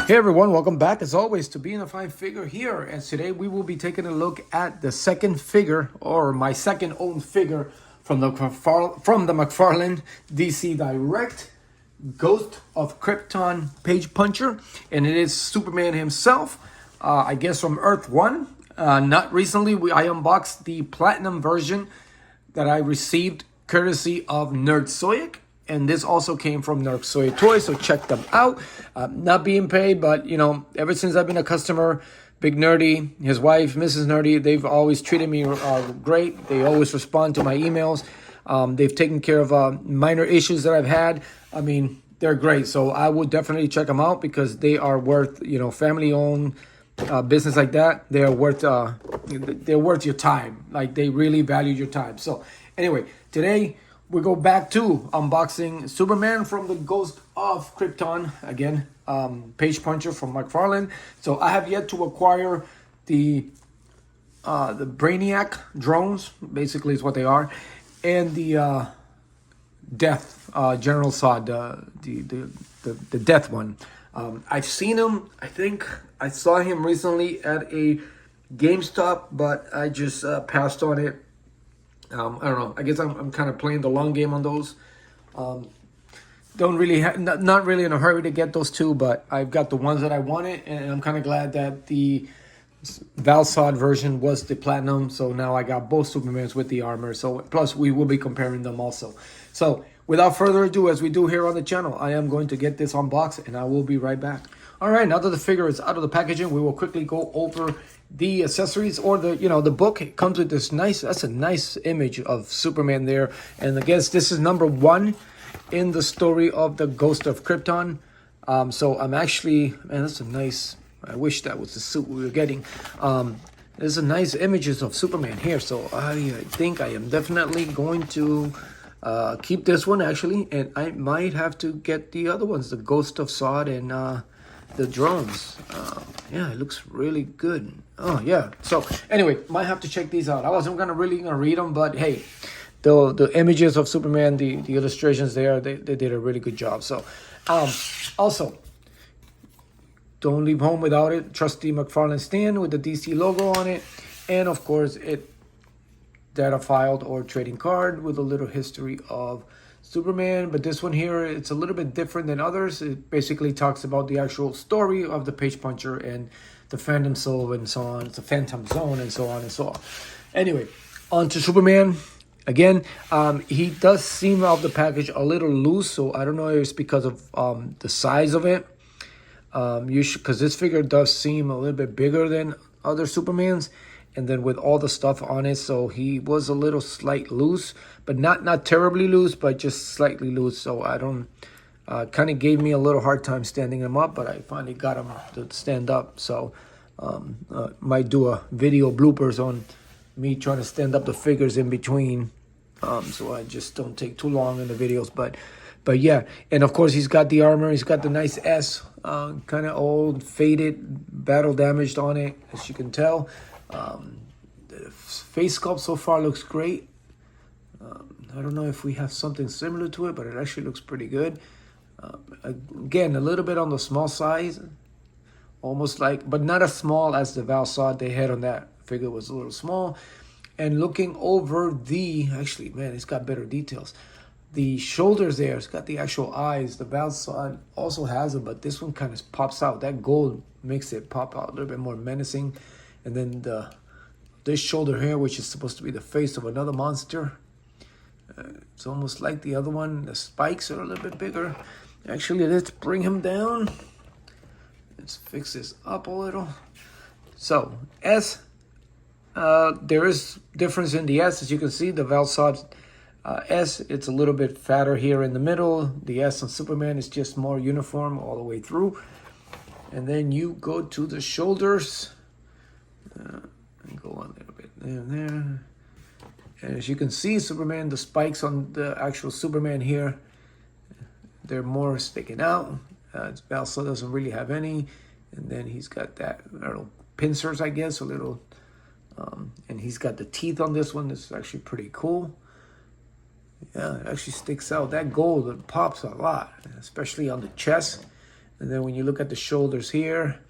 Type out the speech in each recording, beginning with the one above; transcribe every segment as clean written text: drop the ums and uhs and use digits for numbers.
Hey everyone, welcome back as always to Being a Fine Figure here. And today we will be taking a look at the second figure, or my second own figure from the Mcfarlane DC Direct Ghost of Krypton Page Puncher. And it is Superman himself, I guess from Earth 1. Not recently, I unboxed the Platinum version that I received courtesy of Nerd Soyic. And this also came from Nerd Soyic Toys, so check them out. Not being paid, but, you know, ever since I've been a customer, Big Nerdy, his wife, Mrs. Nerdy, they've always treated me great. They always respond to my emails. They've taken care of minor issues that I've had. I mean, they're great. So I would definitely check them out because they are worth, you know, family-owned business like that. They're worth your time. Like, they really value your time. So anyway, today we go back to unboxing Superman from the Ghost of Krypton, again, Page Puncher from Mcfarlane. So I have yet to acquire the Brainiac drones, basically is what they are, and the Death, General Zod, the Death one. I've seen him, I think I saw him recently at a GameStop, but I just passed on it. I don't know. I guess I'm kind of playing the long game on those. Don't really not really in a hurry to get those two, but I've got the ones that I wanted, and I'm kind of glad that the Valsod version was the Platinum. So now I got both Supermans with the armor. So plus we will be comparing them also. So without further ado, as we do here on the channel, I am going to get this unboxed, and I will be right back. All right, now that the figure is out of the packaging, we will quickly go over the accessories, or the book. It comes with this that's a nice image of Superman there. And I guess this is number 1 in the story of the Ghost of Krypton. So I'm actually, man, that's a nice, I wish that was the suit we were getting. There's a nice images of Superman here. So I think I am definitely going to keep this one actually. And I might have to get the other ones, the Ghost of Zod and the drones. Yeah, it looks really good. Oh yeah. So anyway, might have to check these out. I wasn't gonna read them, but hey, the images of Superman, the illustrations there, they did a really good job. So also, don't leave home without it. Trusty Mcfarlane stand with the DC logo on it, and of course it data filed or trading card with a little history of Superman. But this one here, it's a little bit different than others. It basically talks about the actual story of the Page Puncher and the Phantom Soul and so on. It's a Phantom Zone and so on and so on. Anyway, on to Superman. Again, he does seem out of the package a little loose, so I don't know if it's because of the size of it. Because this figure does seem a little bit bigger than other Supermans. And then with all the stuff on it, so he was a little slight loose, but not terribly loose, but just slightly loose. So I don't, kind of gave me a little hard time standing him up, but I finally got him to stand up. So might do a video bloopers on me trying to stand up the figures in between, so I just don't take too long in the videos. But yeah, and of course he's got the armor. He's got the nice S, kind of old, faded, battle damaged on it, as you can tell. The face sculpt so far looks great. I don't know if we have something similar to it, but it actually looks pretty good. Again, a little bit on the small size, almost like, but not as small as the Valsod they had on that figure. Was a little small. And looking over actually, man, it's got better details. The shoulders there, it's got the actual eyes. The Valsod also has them, but this one kind of pops out. That gold makes it pop out a little bit more menacing. And then this shoulder here, which is supposed to be the face of another monster. It's almost like the other one. The spikes are a little bit bigger. Actually, let's bring him down. Let's fix this up a little. So, S. There is difference in the S. As you can see, the Valsod S, it's a little bit fatter here in the middle. The S on Superman is just more uniform all the way through. And then you go to the shoulders. And go on a little bit there and there. And as you can see, Superman, the spikes on the actual Superman here, they're more sticking out. Valsod doesn't really have any. And then he's got that, I don't know, pincers, I guess, a little. And he's got the teeth on this one. This is actually pretty cool. Yeah, it actually sticks out. That gold, it pops a lot, especially on the chest. And then when you look at the shoulders here,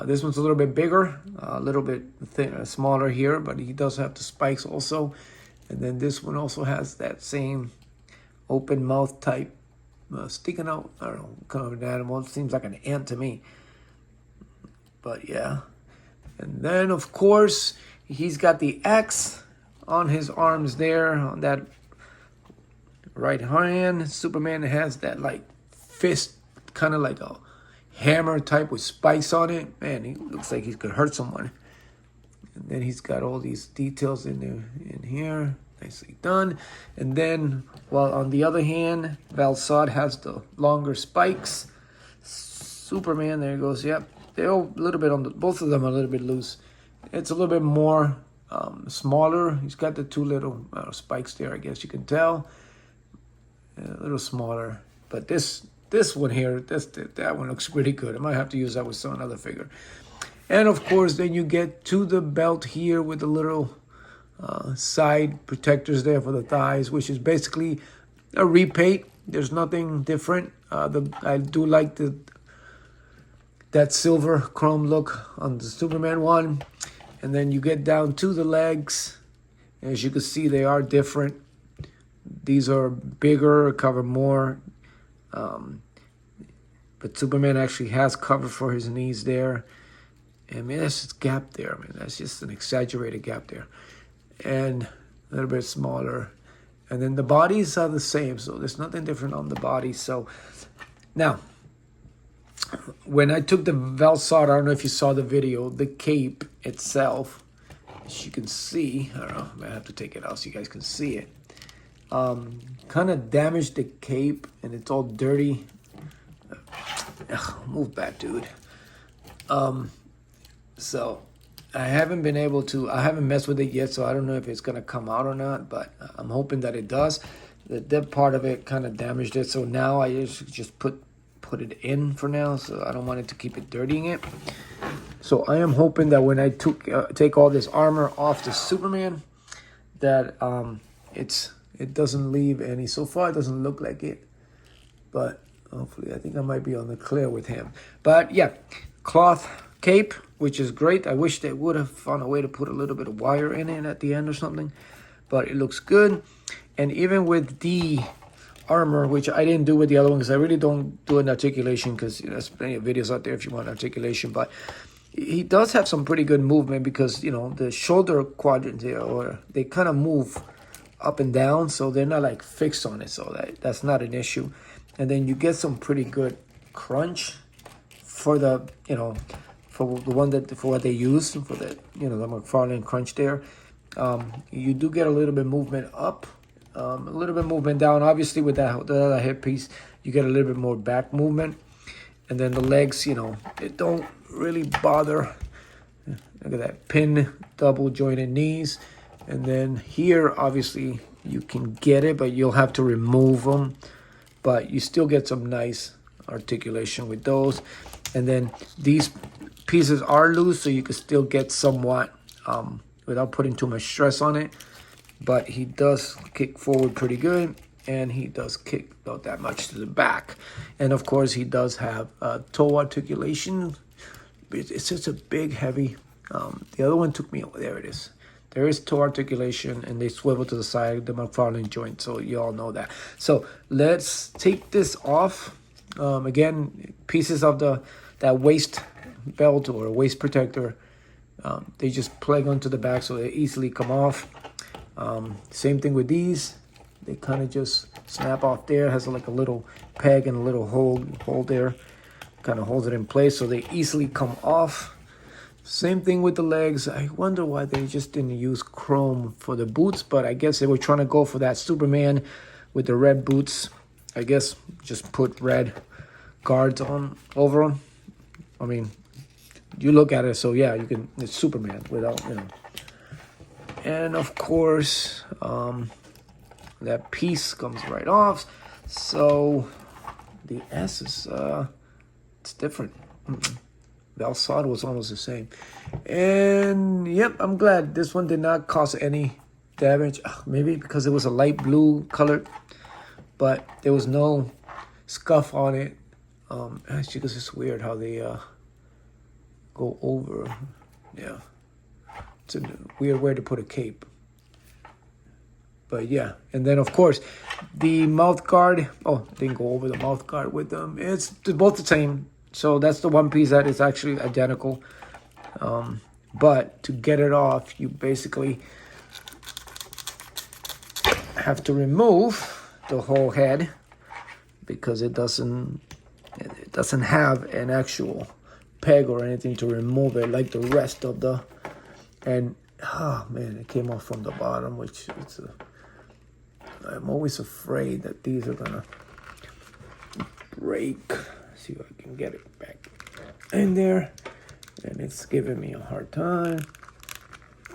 this one's a little bit bigger, a little bit smaller here, but he does have the spikes also. And then this one also has that same open mouth type sticking out. I don't know, kind of an animal. It seems like an ant to me. But yeah. And then, of course, he's got the X on his arms there, on that right hand. Superman has that like fist, kind of like a hammer type with spikes on it. Man, he looks like he could hurt someone. And then he's got all these details in there, in here. Nicely done. And then, while on the other hand, Val-Zod has the longer spikes. Superman, there he goes. Yep, they're a little bit on the, both of them are a little bit loose. It's a little bit more smaller. He's got the two little spikes there, I guess you can tell. A little smaller, but this one here, that one looks pretty good. I might have to use that with some another figure. And of course, then you get to the belt here with the little side protectors there for the thighs, which is basically a repaint. There's nothing different. I do like that silver chrome look on the Superman one. And then you get down to the legs. As you can see, they are different. These are bigger, cover more. But Superman actually has cover for his knees there. And man, that's just gap there. I mean, that's just an exaggerated gap there. And a little bit smaller. And then the bodies are the same, so there's nothing different on the body. So now, when I took the Val-Zod, I don't know if you saw the video, the cape itself, as you can see, I don't know, I might have to take it out so you guys can see it. Kind of damaged the cape, and it's all dirty. Move back, dude. So I haven't been able to, I haven't messed with it yet, so I don't know if it's going to come out or not, but I'm hoping that it does. That part of it kind of damaged it, so now I just put it in for now, so I don't want it to keep it dirtying it. So I am hoping that when I take all this armor off the Superman, that it doesn't leave any. So far, it doesn't look like it, but hopefully, I think I might be on the clear with him. But yeah, cloth cape, which is great. I wish they would have found a way to put a little bit of wire in it at the end or something, but it looks good. And even with the armor, which I didn't do with the other one because I really don't do an articulation, because there's plenty of videos out there if you want articulation, but he does have some pretty good movement because, the shoulder quadrant there, or they kind of move up and down, so they're not like fixed on it, so that's not an issue. And then you get some pretty good crunch for the, for the one for what they use, for the, the Mcfarlane crunch there. You do get a little bit movement up, a little bit movement down. Obviously, with the other hip piece, you get a little bit more back movement. And then the legs, it don't really bother. Look at that pin, double jointed knees. And then here, obviously, you can get it, but you'll have to remove them. But you still get some nice articulation with those. And then these pieces are loose, so you can still get somewhat without putting too much stress on it. But he does kick forward pretty good, and he does kick about that much to the back. And of course, he does have toe articulation. It's just a big, heavy. The other one took me, there it is. There is toe articulation, and they swivel to the side of the Mcfarlane joint, so you all know that. So let's take this off. Again, pieces of that waist belt or waist protector, they just plug onto the back, so they easily come off. Same thing with these. They kind of just snap off there. It has like a little peg and a little hole there. Kind of holds it in place, so they easily come off. Same thing with the legs. I wonder why they just didn't use chrome for the boots, but I guess they were trying to go for that Superman with the red boots. I guess just put red guards on over them. I mean, you look at it, so yeah, you can. It's Superman without, And of course, that piece comes right off. So the S is it's different. Val-Zod was almost the same. And yep, I'm glad this one did not cause any damage. Maybe because it was a light blue color, but there was no scuff on it. Actually, because it's weird how they go over. Yeah, it's a weird way to put a cape. But yeah, and then of course, the mouth guard. Oh, didn't go over the mouth guard with them. It's both the same. So that's the one piece that is actually identical. But to get it off, you basically have to remove the whole head because it doesn't have an actual peg or anything to remove it like the rest of the. And oh man, it came off from the bottom, which it's I'm always afraid that these are gonna break. See if I can get it back in there. And it's giving me a hard time.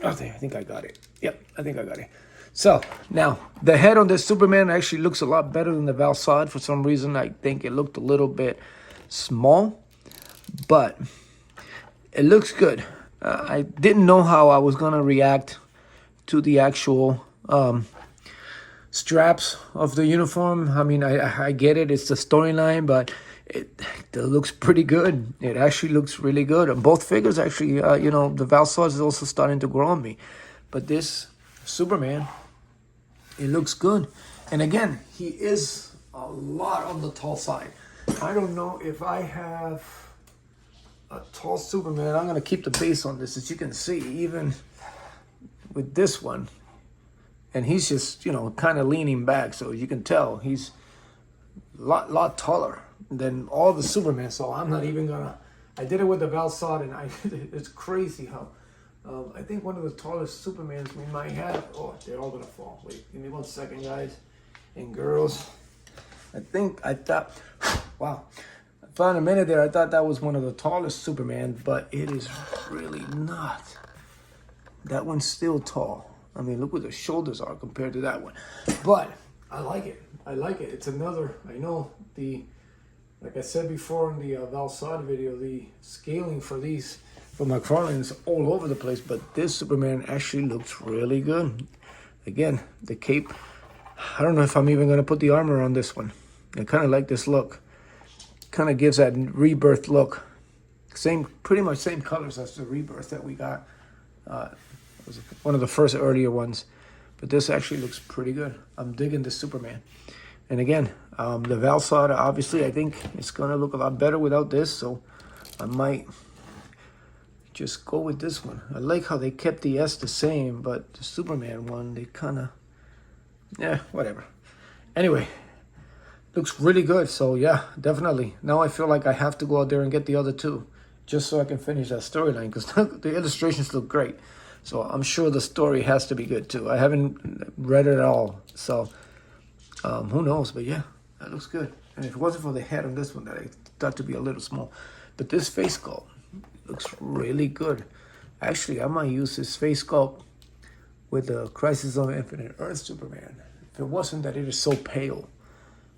Oh, I think I got it. Yep, I think I got it. So now the head on this Superman actually looks a lot better than the Valsad. For some reason, I think it looked a little bit small, but it looks good. I didn't know how I was gonna react to the actual straps of the uniform. I mean, I get it. It's the storyline, but it looks pretty good. It actually looks really good. And both figures actually, the Valsad is also starting to grow on me. But this Superman, it looks good. And again, he is a lot on the tall side. I don't know if I have a tall Superman. I'm going to keep the base on this, as you can see, even with this one. And he's just, kind of leaning back. So you can tell he's a lot taller than all the Superman. So I'm not even going to... I did it with the Valsad, and it's crazy how... I think one of the tallest Supermans we might have... Oh, they're all going to fall. Wait, give me 1 second, guys and girls. I thought... Wow. I found a minute there. I thought that was one of the tallest Superman, but it is really not. That one's still tall. I mean, look what the shoulders are compared to that one. But I like it. It's another, I know like I said before in the Valsad video, the scaling for these from Mcfarlane is all over the place, but this Superman actually looks really good. Again, the cape, I don't know if I'm even going to put the armor on this one. I kind of like this look. Kind of gives that rebirth look. Pretty much same colors as the rebirth that we got. It was one of the first earlier ones, but this actually looks pretty good. I'm digging the Superman. And again, the Valsad, obviously, I think it's gonna look a lot better without this, so I might just go with this one. I like how they kept the S the same, but the Superman one, they kind of, whatever. Anyway, looks really good. So yeah, definitely. Now I feel like I have to go out there and get the other two, just so I can finish that storyline, because the illustrations look great. So I'm sure the story has to be good too. I haven't read it at all, so who knows? But yeah, that looks good. And if it wasn't for the head on this one, that I thought to be a little small, but this face sculpt looks really good. Actually, I might use this face sculpt with the Crisis on Infinite Earth Superman. If it wasn't that it is so pale,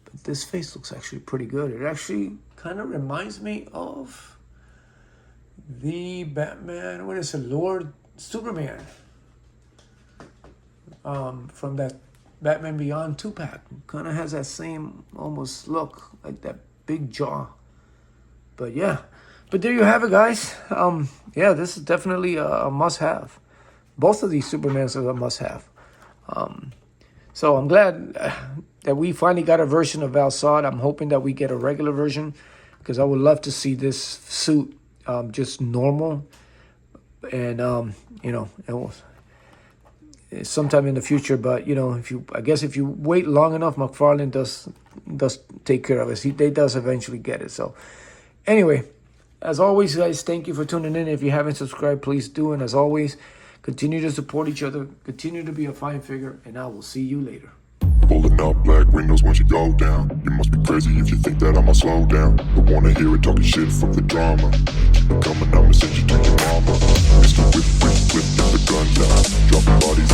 but this face looks actually pretty good. It actually kind of reminds me of the Batman. What is it, Lord Superman, from that Batman Beyond 2-pack. Kind of has that same almost look, like that big jaw. But yeah, but there you have it, guys. Yeah, this is definitely a must-have. Both of these Supermans are a must-have. So I'm glad that we finally got a version of Valsad. I'm hoping that we get a regular version, because I would love to see this suit just normal. And sometime in the future, but I guess if you wait long enough, Mcfarlane does take care of it. They does eventually get it. So anyway, as always, guys, thank you for tuning in. If you haven't subscribed, please do. And as always, continue to support each other, continue to be a fine figure, and I will see you later. Pulling up black windows once you go down. You must be crazy if you think that I'ma slow down. Don't wanna hear it talking shit from the drama. Keep it coming, I'ma send you to your mama. Mr. Whip, whip, whip, get the gun down. Dropping bodies.